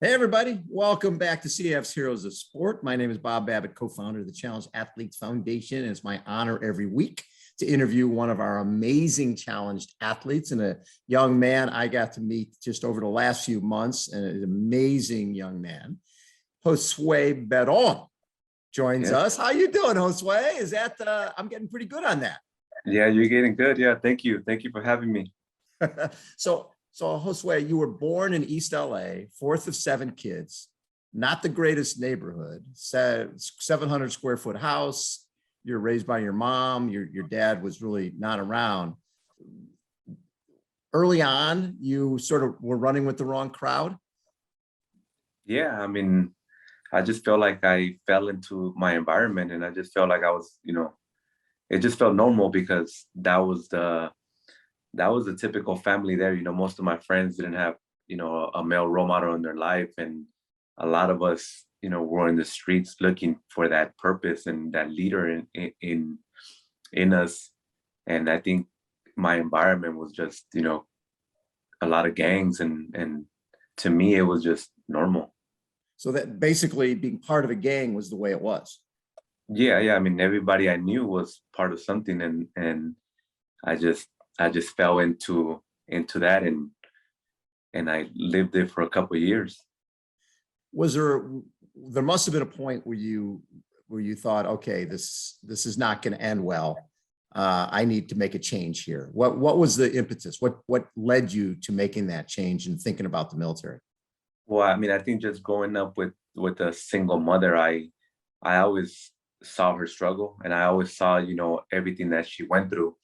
Hey, everybody. Welcome back to CAF's Heroes of Sport. My name is Bob Babbitt, co-founder of the Challenge Athletes Foundation. And it's my honor every week to interview one of our amazing challenged athletes and a young man I got to meet just over the last few months, and an amazing young man. Josue Barron joins us. How you doing, Josue? Is that, I'm getting pretty good on that. Yeah, you're getting good. Yeah, thank you. Thank you for having me. So Josue, you were born in East LA, fourth of seven kids, not the greatest neighborhood, 700 square foot house. You're raised by your mom. Your dad was really not around. Early on, you sort of were running with the wrong crowd. Yeah, I mean, I just felt like I fell into my environment, and I just felt like I was, it just felt normal because that was the typical family there. Most of my friends didn't have, a male role model in their life. And a lot of us, were in the streets looking for that purpose and that leader in us. And I think my environment was just, a lot of gangs. And to me, it was just normal. So that basically being part of a gang was the way it was. Yeah. I mean, everybody I knew was part of something. And I just fell into that, and I lived it for a couple of years. There must have been a point where you thought, okay, this is not going to end well. I need to make a change here. What was the impetus? What led you to making that change and thinking about the military? Well, I mean, I think just growing up with a single mother, I always saw her struggle, and I always saw, everything that she went through.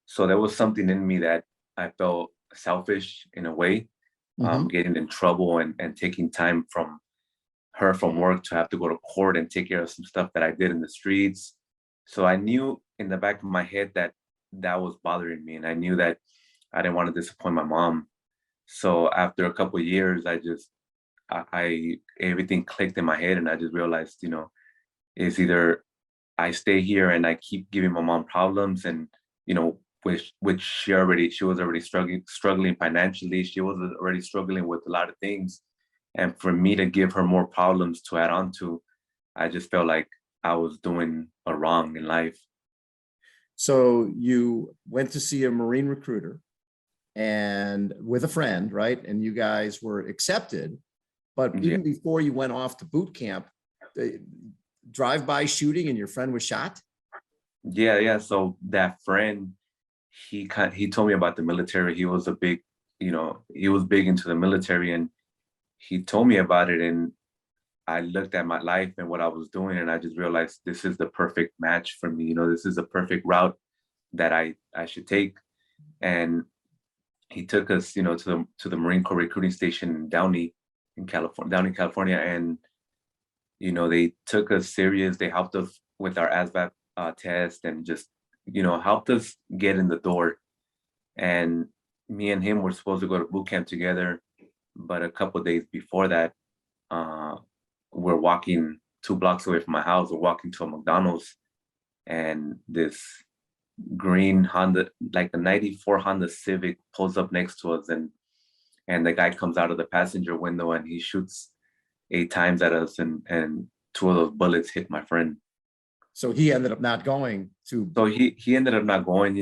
So there was something in me that I felt selfish in a way, getting in trouble and taking time from work to have to go to court and take care of some stuff that I did in the streets. So I knew in the back of my head that was bothering me, and I knew that I didn't want to disappoint my mom. So after a couple of years, I everything clicked in my head, and I just realized, it's either I stay here and I keep giving my mom problems, and which she was already struggling financially. She was already struggling with a lot of things. And for me to give her more problems to add on to, I just felt like I was doing a wrong in life. So you went to see a Marine recruiter and with a friend, right? And you guys were accepted, but even before you went off to boot camp, drive-by shooting and your friend was shot? Yeah. So that friend, he told me about the military. He was he was big into the military, and he told me about it. And I looked at my life and what I was doing, and I just realized this is the perfect match for me. This is the perfect route that I should take. And he took us, to the Marine Corps recruiting station in Downey, California. And, they took us serious. They helped us with our ASVAB test, and just helped us get in the door. And me and him were supposed to go to boot camp together, but a couple of days before that, we're walking 2 blocks away from my house. We're walking to a McDonald's, and this green Honda, like a '94 Honda Civic, pulls up next to us, and the guy comes out of the passenger window and he shoots 8 times at us, and 2 of those bullets hit my friend. So he ended up not going to. So he ended up not going. He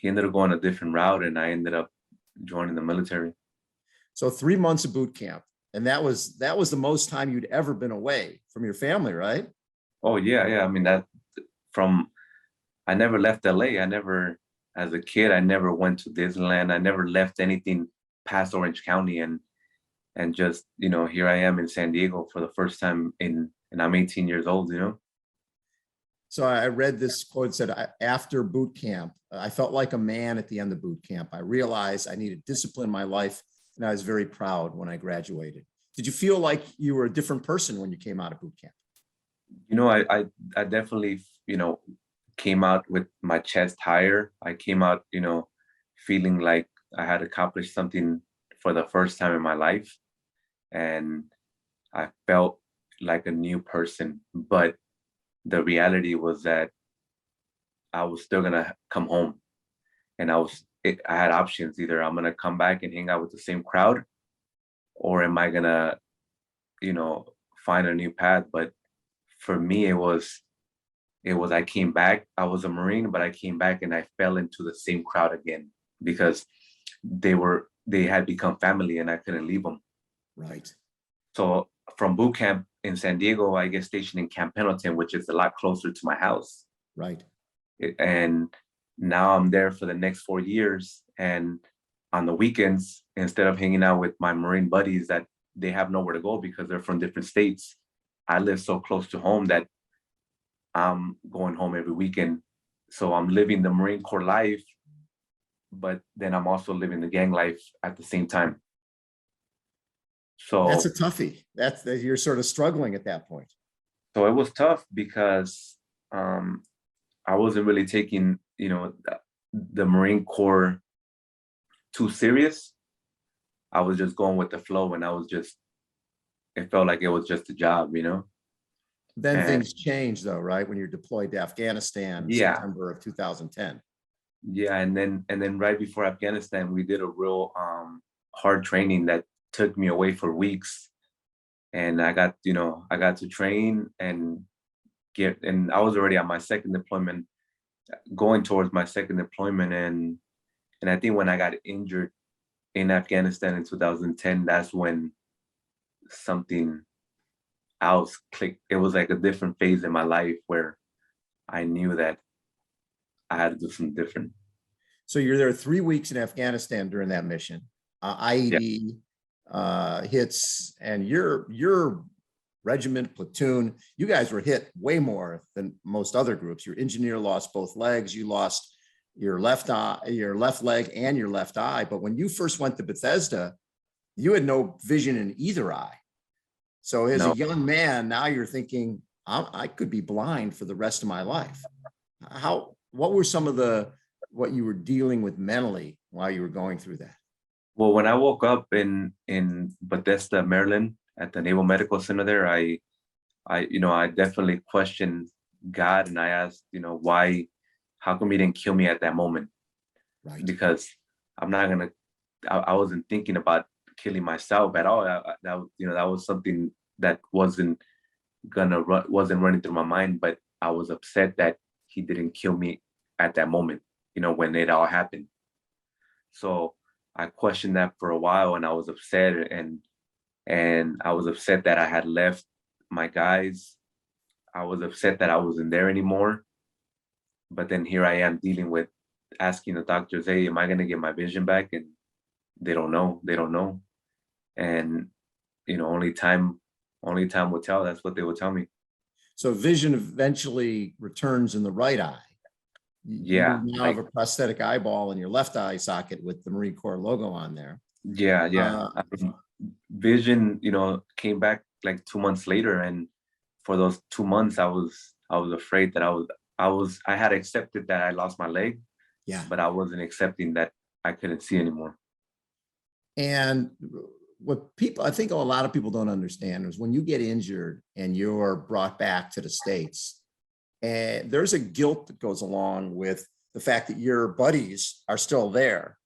ended up going a different route, and I ended up joining the military. So 3 months of boot camp, and that was the most time you'd ever been away from your family, right? Oh yeah. I mean, I never left LA. As a kid, I never went to Disneyland. I never left anything past Orange County, and just here I am in San Diego for the first time and I'm 18 years old. So I read this quote, said, after boot camp, I felt like a man at the end of boot camp. I realized I needed discipline in my life, and I was very proud when I graduated. Did you feel like you were a different person when you came out of boot camp? I definitely, came out with my chest higher. I came out, feeling like I had accomplished something for the first time in my life. And I felt like a new person. But the reality was that I was still gonna come home, and I had options. Either I'm gonna come back and hang out with the same crowd, or am I gonna, find a new path? But for me, I came back. I was a Marine, but I came back and I fell into the same crowd again because they had become family and I couldn't leave them. Right. So from boot camp in San Diego, I get stationed in Camp Pendleton, which is a lot closer to my house. Right. And now I'm there for the next 4 years. And on the weekends, instead of hanging out with my Marine buddies that they have nowhere to go because they're from different states, I live so close to home that I'm going home every weekend. So I'm living the Marine Corps life, but then I'm also living the gang life at the same time. So that's a toughie. That's you're sort of struggling at that point. So it was tough because I wasn't really taking, the Marine Corps too serious. I was just going with the flow, and it felt like it was just a job, Then And things changed though, right? When you're deployed to Afghanistan, Yeah. September of 2010. yeah, and then right before Afghanistan, we did a real hard training that took me away for weeks, and I got to train and I was already on my second deployment, going towards my second deployment, and I think when I got injured in Afghanistan in 2010, that's when something else clicked. It was like a different phase in my life where I knew that I had to do something different. So you're there 3 weeks in Afghanistan during that mission. IED hits, and your regiment, platoon, you guys were hit way more than most other groups. Your engineer lost both legs. You lost your left eye, your left leg, and your left eye. But when you first went to Bethesda, you had no vision in either eye. So as a young man, now you're thinking, I could be blind for the rest of my life. What were some of what you were dealing with mentally while you were going through that? Well, when I woke up in Bethesda, Maryland, at the Naval Medical Center there, I definitely questioned God, and I asked, why, how come he didn't kill me at that moment? Right. Because I wasn't thinking about killing myself at all. That was something that wasn't running through my mind, but I was upset that he didn't kill me at that moment, when it all happened. So I questioned that for a while, and I was upset, and I was upset that I had left my guys. I was upset that I wasn't there anymore. But then here I am dealing with asking the doctors, hey, am I going to get my vision back? And they don't know. They don't know. And, only time will tell. That's what they will tell me. So vision eventually returns in the right eye. Yeah. You now have a prosthetic eyeball in your left eye socket with the Marine Corps logo on there. Yeah. Vision, came back like 2 months later. And for those 2 months, I was afraid that I had accepted that I lost my leg. Yeah. But I wasn't accepting that I couldn't see anymore. And I think a lot of people don't understand is when you get injured and you're brought back to the States, and there's a guilt that goes along with the fact that your buddies are still there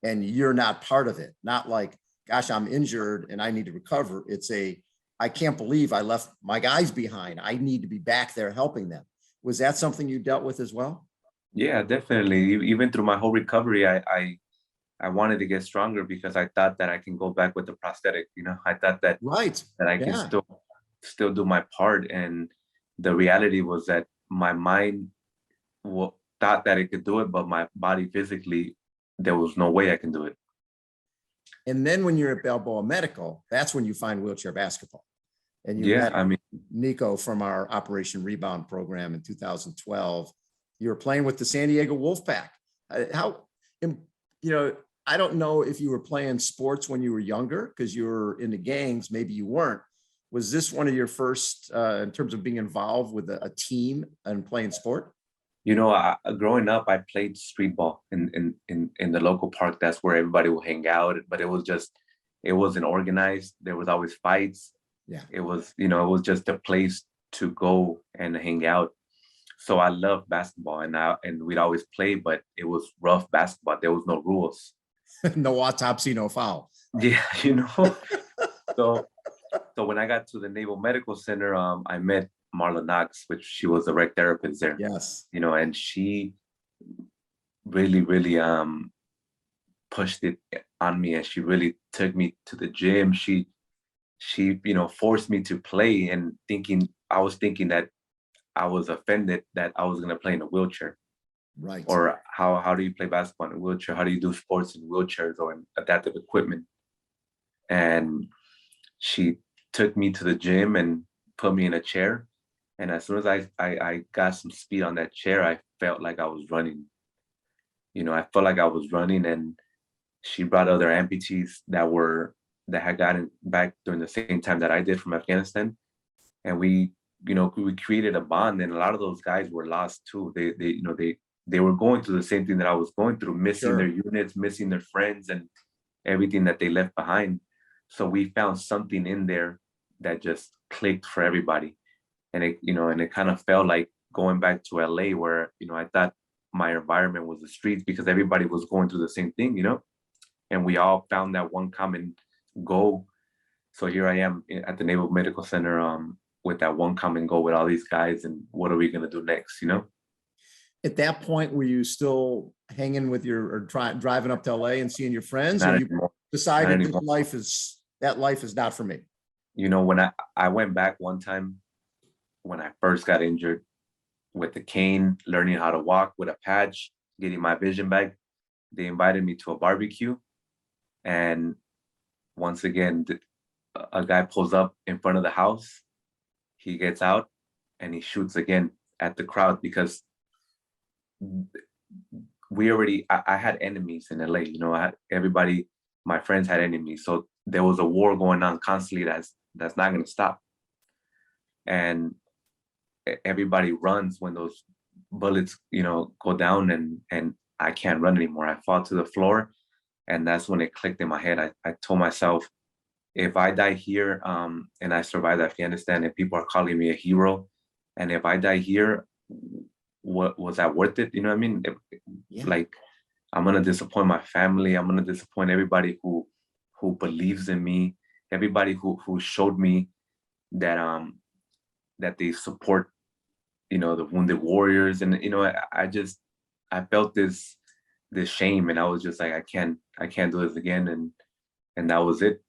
and you're not part of it. Not like, gosh, I'm injured and I need to recover. It's I can't believe I left my guys behind. I need to be back there helping them. Was that something you dealt with as well? Yeah, definitely. Even through my whole recovery, I wanted to get stronger because I thought that I can go back with the prosthetic. I thought that that I can still do my part. And the reality was that my mind thought that it could do it, but my body physically, there was no way I can do it. And then when you're at Balboa Medical, that's when you find wheelchair basketball. And you met Nico from our Operation Rebound program in 2012. You were playing with the San Diego Wolfpack. I don't know if you were playing sports when you were younger because you were in the gangs. Maybe you weren't. Was this one of your first in terms of being involved with a team and playing sport? Growing up, I played street ball in the local park. That's where everybody will hang out. But it wasn't organized. There was always fights. Yeah. It was just a place to go and hang out. So I loved basketball, and we'd always play, but it was rough basketball. There was no rules. No autopsy, no foul. Yeah, So when I got to the Naval Medical Center, I met Marla Knox, which she was the rec therapist there. Yes. And she really pushed it on me, and she really took me to the gym. She forced me to play, and I was thinking that I was offended that I was going to play in a wheelchair. Right. Or how do you play basketball in a wheelchair? How do you do sports in wheelchairs or in adaptive equipment? And she took me to the gym and put me in a chair. And as soon as I got some speed on that chair, I felt like I was running. I felt like I was running, and she brought other amputees that had gotten back during the same time that I did from Afghanistan. And we created a bond, and a lot of those guys were lost too. They were going through the same thing that I was going through, missing Sure. their units, missing their friends and everything that they left behind. So we found something in there that just clicked for everybody. And it kind of felt like going back to LA, where, I thought my environment was the streets, because everybody was going through the same thing, and we all found that one common goal. So here I am at the Naval Medical Center, with that one common goal with all these guys, and what are we going to do next, At that point, were you still hanging with driving up to LA and seeing your friends, or Not you anymore. decided Not that anymore. life is not for me? When I went back one time when I first got injured with the cane, learning how to walk with a patch, getting my vision back, they invited me to a barbecue. And once again, a guy pulls up in front of the house. He gets out and he shoots again at the crowd, because I had enemies in LA. My friends had enemies. So there was a war going on constantly that's not going to stop. And everybody runs when those bullets, go down, and I can't run anymore. I fall to the floor, and that's when it clicked in my head. I told myself, if I die here, and I survived Afghanistan, and people are calling me a hero, and if I die here, what was that worth it? You know what I mean? Yeah. Like, I'm gonna disappoint my family. I'm gonna disappoint everybody who believes in me, everybody who showed me that that they support, the wounded warriors. And I felt this shame, and I was just like, I can't do this again. And that was it.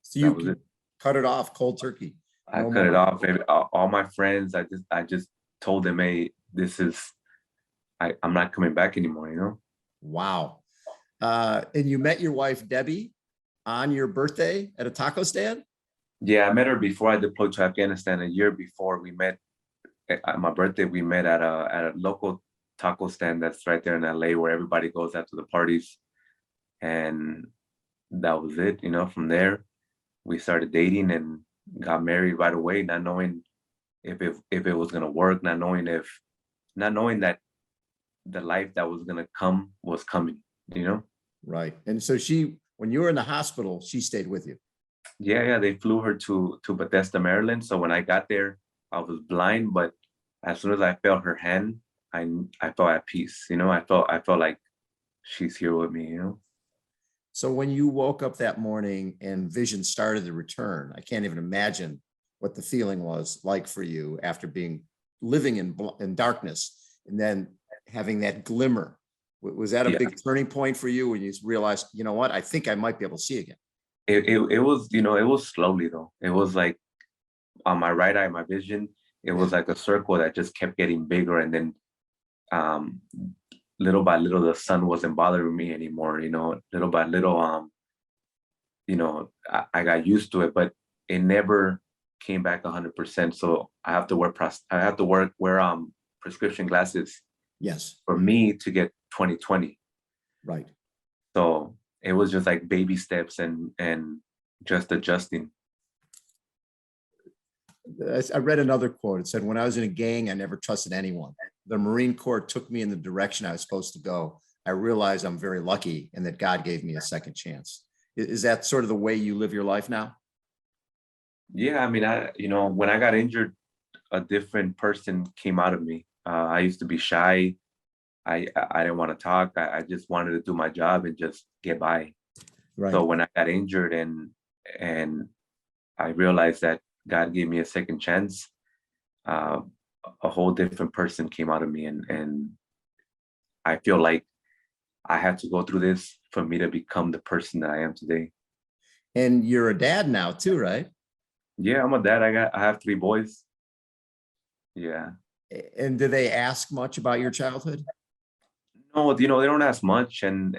So That you was it. cut it off cold turkey. I No cut it more. off. All my friends, I just told them, hey, I'm not coming back anymore, Wow. And you met your wife, Debbie, on your birthday at a taco stand? Yeah, I met her before I deployed to Afghanistan. A year before we met, at my birthday, we met at a local taco stand that's right there in LA, where everybody goes out to the parties. And that was it. From there, we started dating and got married right away, not knowing if it was gonna work, not knowing that the life that was gonna come was coming. Right. And so when you were in the hospital, she stayed with you. Yeah, they flew her to Bethesda, Maryland. So when I got there, I was blind, but as soon as I felt her hand, I felt at peace. I felt like she's here with me. So when you woke up that morning and vision started to return, I can't even imagine what the feeling was like for you after living in darkness and then having that glimmer. Was that a big turning point for you when you realized, you know what, I think I might be able to see again? It was, it was slowly though. It was like on my right eye, my vision, it was like a circle that just kept getting bigger. And then little by little, the sun wasn't bothering me anymore. Little by little, I got used to it, but it never came back 100%. So I have to wear prescription glasses. Yes. For me to get 20/20. Right. So it was just like baby steps and just adjusting. I read another quote. It said, when I was in a gang, I never trusted anyone. The Marine Corps took me in the direction I was supposed to go. I realized I'm very lucky and that God gave me a second chance. Is that sort of the way you live your life now? Yeah, I mean, when I got injured, a different person came out of me. I used to be shy. I didn't want to talk. I just wanted to do my job and just get by. Right. So when I got injured and I realized that God gave me a second chance. Uh, a whole different person came out of me, and I feel like I had to go through this for me to become the person that I am today. And you're a dad now too, right? Yeah, I'm a dad. I have 3 boys. Yeah. And do they ask much about your childhood? No, they don't ask much, and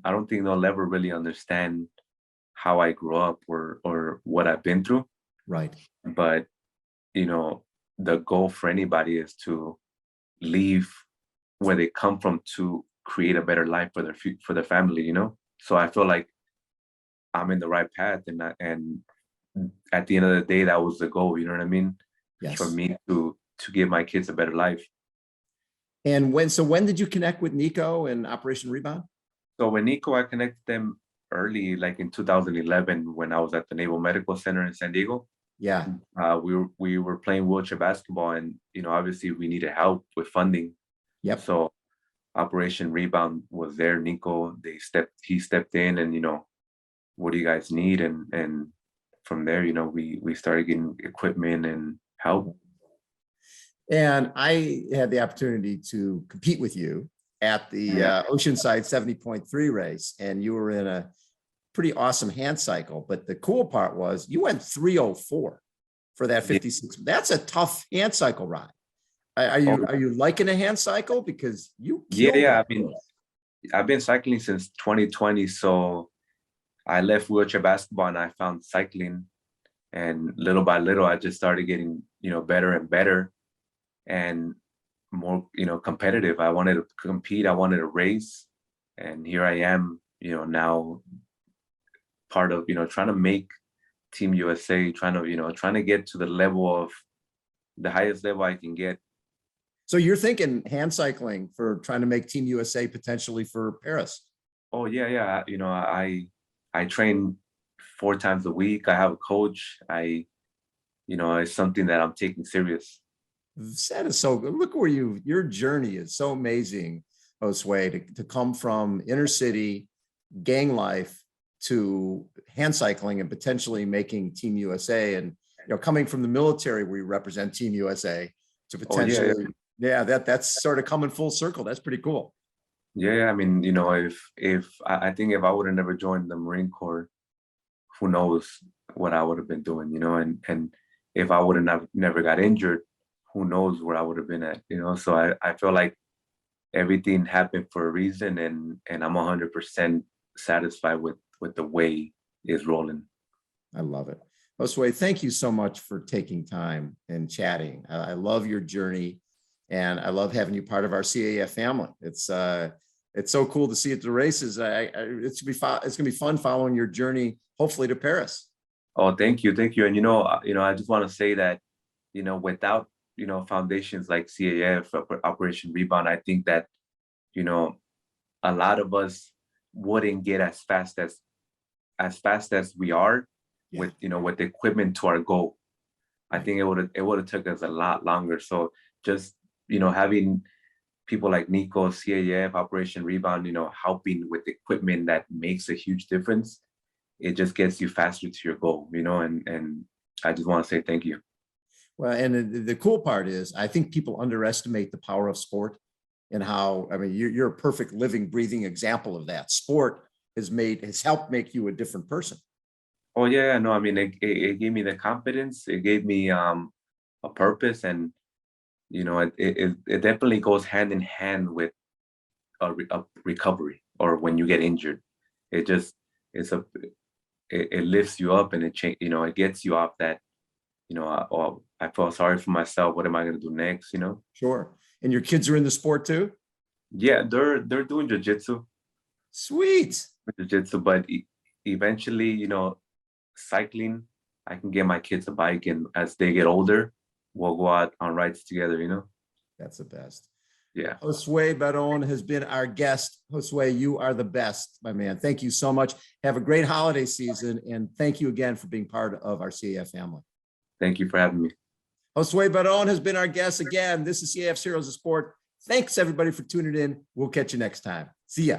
I don't think they'll ever really understand how I grew up or what I've been through. Right. But you know, the goal for anybody is to leave where they come from to create a better life for for their family. So I feel like I'm in the right path, and at the end of the day, that was the goal. You know what I mean? For Yes. me to give my kids a better life. And when did you connect with Nico and Operation Rebound? So with Nico, I connected them early, like in 2011, when I was at the Naval Medical Center in San Diego. Yeah. We were playing wheelchair basketball, and obviously we needed help with funding. Yep. So Operation Rebound was there. Nico, he stepped in, and what do you guys need? And from there, we started getting equipment and help. And I had the opportunity to compete with you at the Oceanside 70.3 race, and you were in a pretty awesome hand cycle. But the cool part was you went 304 for that 56. That's a tough hand cycle ride. Are you liking a hand cycle? Because you Yeah. I mean, I've been cycling since 2020, so I left wheelchair basketball and I found cycling, and little by little, I just started getting better and better, and more competitive. I wanted to compete. I wanted to race, and here I am. Now part of trying to make Team USA, trying to get to the level of the highest level I can get. So you're thinking hand cycling for trying to make Team USA potentially for Paris? Oh yeah. I train 4 times a week. I have a coach. It's something that I'm taking serious. That is so good. Look where your journey is so amazing, Josue, to come from inner city gang life to hand cycling and potentially making Team USA, and coming from the military where you represent Team USA to potentially that's sort of coming full circle. That's pretty cool. Yeah, I mean, if I think if I would have never joined the Marine Corps, who knows what I would have been doing, and if I would have never got injured, who knows where I would have been at, So I feel like everything happened for a reason, and I'm 100% satisfied with the way it's rolling. I love it. Josue, thank you so much for taking time and chatting. I love your journey, and I love having you part of our CAF family. It's so cool to see at the races. It's gonna be fun following your journey, hopefully to Paris. Oh, thank you. And I just want to say that without foundations like CAF, Operation Rebound, I think that a lot of us wouldn't get as fast as we are with with the equipment to our goal. I think it would have took us a lot longer. So just having people like Nico, CAF, Operation Rebound, helping with equipment that makes a huge difference, it just gets you faster to your goal, and I just want to say thank you. Well, and the cool part is I think people underestimate the power of sport, and how, I mean, you're a perfect living, breathing example of that. Sport has helped make you a different person. Oh yeah, no, I mean, it gave me the confidence. It gave me a purpose, and it definitely goes hand in hand with a recovery, or when you get injured. It just it lifts you up, and it gets you off that. I felt sorry for myself. What am I going to do next? Sure. And your kids are in the sport too? Yeah, they're doing jiu-jitsu. Sweet. Jiu-jitsu, but eventually, cycling, I can get my kids a bike, and as they get older, we'll go out on rides together. That's the best. Yeah. Josue Barron has been our guest. Josue, you are the best, my man. Thank you so much. Have a great holiday season, and thank you again for being part of our CAF family. Thank you for having me. Josue Barron has been our guest again. This is CAF's Heroes of Sport. Thanks everybody for tuning in. We'll catch you next time. See ya.